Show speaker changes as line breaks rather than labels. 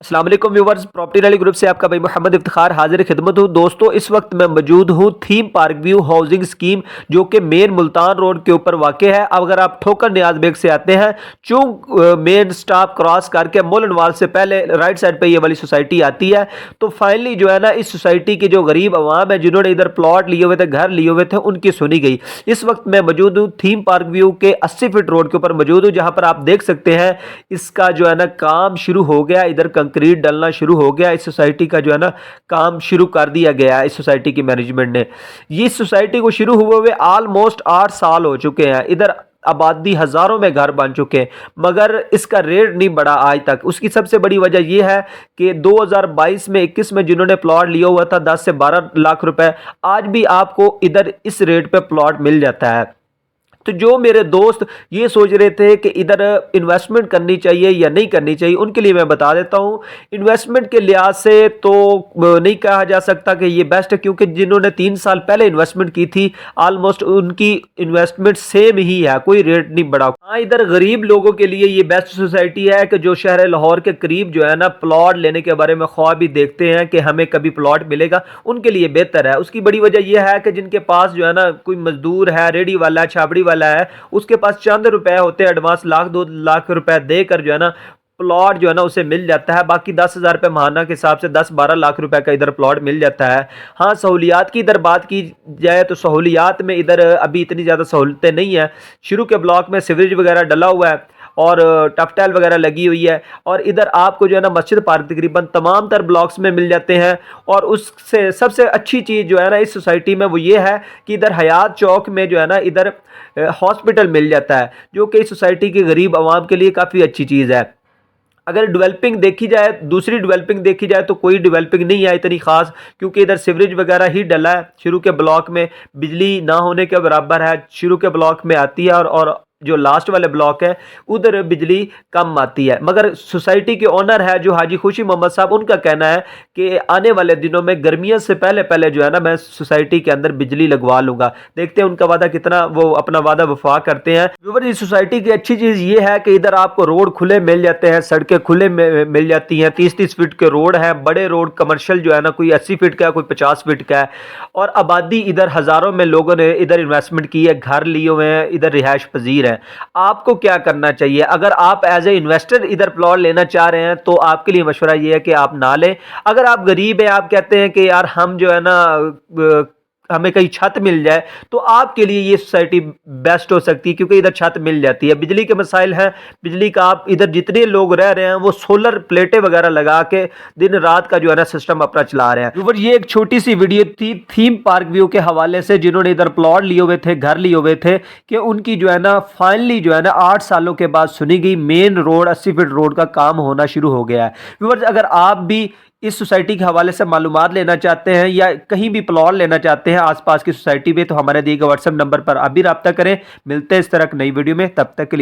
अस्सलाम वालेकुम viewers, property rally group से आपका भाई मोहम्मद इफ्तिखार हाजिर खिदमत हूँ। दोस्तों, इस वक्त मैं मौजूद हूँ theme park view housing scheme, जो कि मेन मुल्तान रोड के ऊपर वाक़ है। अब अगर आप ठोकर नियाज बेग से आते हैं, चूंक मेन स्टॉप क्रॉस करके मोलनवाल से पहले राइट साइड पे ये वाली सोसाइटी आती है। तो फाइनली जो है ना, इस सोसाइटी के जो गरीब अवाम है जिन्होंने इधर प्लॉट लिए हुए थे, घर लिए हुए थे, उनकी सुनी गई। इस वक्त मैं मौजूद हूँ थीम पार्क व्यू के 80 फीट रोड के ऊपर मौजूद हूँ, जहाँ पर आप देख सकते हैं इसका जो है ना काम शुरू हो गया। इधर कंक्रीट डलना शुरू हो गया। इस सोसाइटी का जो है ना काम शुरू कर दिया गया है इस सोसाइटी की मैनेजमेंट ने। ये सोसाइटी को शुरू हुए हुए ऑलमोस्ट 8 साल हो चुके हैं। इधर आबादी हजारों में घर बन चुके हैं, मगर इसका रेट नहीं बढ़ा आज तक। उसकी सबसे बड़ी वजह यह है कि 2022 में 21 में जिन्होंने प्लॉट लिया हुआ था 10 से 12 लाख रुपए, आज भी आपको इधर इस रेट पे प्लॉट मिल जाता है। तो जो मेरे दोस्त ये सोच रहे थे कि इधर इन्वेस्टमेंट करनी चाहिए या नहीं करनी चाहिए, उनके लिए मैं बता देता हूँ। इन्वेस्टमेंट के लिहाज से तो नहीं कहा जा सकता कि ये बेस्ट है, क्योंकि जिन्होंने 3 साल पहले इन्वेस्टमेंट की थी ऑलमोस्ट उनकी इन्वेस्टमेंट सेम ही है, कोई रेट नहीं बढ़ा। हाँ, इधर गरीब लोगों के लिए ये बेस्ट सोसाइटी है कि जो शहर लाहौर के करीब जो है ना प्लॉट लेने के बारे में ख्वाब भी देखते हैं कि हमें कभी प्लॉट मिलेगा, उनके लिए बेहतर है। उसकी बड़ी वजह यह है कि जिनके पास जो है ना कोई मजदूर है, रेडी वाला है, छाबड़ी वाला है, उसके पास चंद रुपए होते हैं, एडवांस 1-2 लाख रुपए देकर जो है ना प्लॉट जो है ना उसे मिल जाता है। बाकी 10,000 रुपए महाना के हिसाब से 10-12 लाख रुपए का इधर प्लॉट मिल जाता है। हाँ, सहूलियात की इधर बात की जाए तो सहूलियात में इधर अभी इतनी ज़्यादा सहूलतें नहीं है। शुरू के ब्लॉक में सीवरेज वगैरह डला हुआ है और टफटेल वगैरह लगी हुई है, और इधर आपको जो है ना मस्जिद पार्क तकरीबन तमाम तर ब्लॉक्स में मिल जाते हैं। और उससे सबसे अच्छी चीज़ जो है ना इस सोसाइटी में वो ये है कि इधर हयात चौक में जो है ना इधर हॉस्पिटल मिल जाता है, जो कि इस सोसाइटी के गरीब आवाम के लिए काफ़ी अच्छी चीज़ है। अगर डेवलपिंग देखी जाए, दूसरी डेवलपिंग देखी जाए तो कोई डेवलपिंग नहीं है इतनी खास, क्योंकि इधर सीवरेज वगैरह ही डला है। शुरू के ब्लॉक में बिजली ना होने के बराबर है, शुरू के ब्लॉक में आती है, और जो लास्ट वाले ब्लॉक है उधर बिजली कम आती है। मगर सोसाइटी के ओनर है जो हाजी खुशी मोहम्मद साहब, उनका कहना है कि आने वाले दिनों में गर्मियों से पहले पहले जो है ना मैं सोसाइटी के अंदर बिजली लगवा लूंगा। देखते हैं उनका वादा कितना वो अपना वादा वफा करते हैं। व्यूअर, इस सोसाइटी की अच्छी चीज़ ये है कि इधर आपको रोड खुले मिल जाते हैं, सड़कें खुले मिल जाती हैं। 30-30 फीट के रोड हैं, बड़े रोड कमर्शियल जो है ना कोई 80 फीट का है, कोई 50 फीट का है। और आबादी इधर हज़ारों में लोगों ने इधर इन्वेस्टमेंट की है, घर लिए हुए हैं, इधर रिहाइश पजीर है। आपको क्या करना चाहिए? अगर आप एज ए इन्वेस्टर इधर प्लॉट लेना चाह रहे हैं तो आपके लिए मशवरा ये है कि आप ना लें। अगर आप गरीब हैं, आप कहते हैं कि यार हम जो है ना हमें कहीं छत मिल जाए, तो आपके लिए ये सोसाइटी बेस्ट हो सकती है, क्योंकि इधर छत मिल जाती है। बिजली के मसाइल हैं, बिजली का आप इधर जितने लोग रह रहे हैं वो सोलर प्लेटें वगैरह लगा के दिन रात का जो है ना सिस्टम अपना चला रहे हैं। ये एक छोटी सी वीडियो थी थीम पार्क व्यू के हवाले से, जिन्होंने इधर प्लॉट लिए हुए थे, घर लिए हुए थे, कि उनकी जो है ना फाइनली जो है ना 8 सालों के बाद सुनी गई। मेन रोड 80 फीट रोड का काम होना शुरू हो गया है। व्यूअर्स, अगर आप भी इस सोसाइटी के हवाले से मालूमात लेना चाहते हैं या कहीं भी प्लॉट लेना चाहते हैं आसपास की सोसाइटी में, तो हमारे दिए गए व्हाट्सएप नंबर पर अभी रब्ता करें। मिलते हैं इस तरह की नई वीडियो में, तब तक के लिए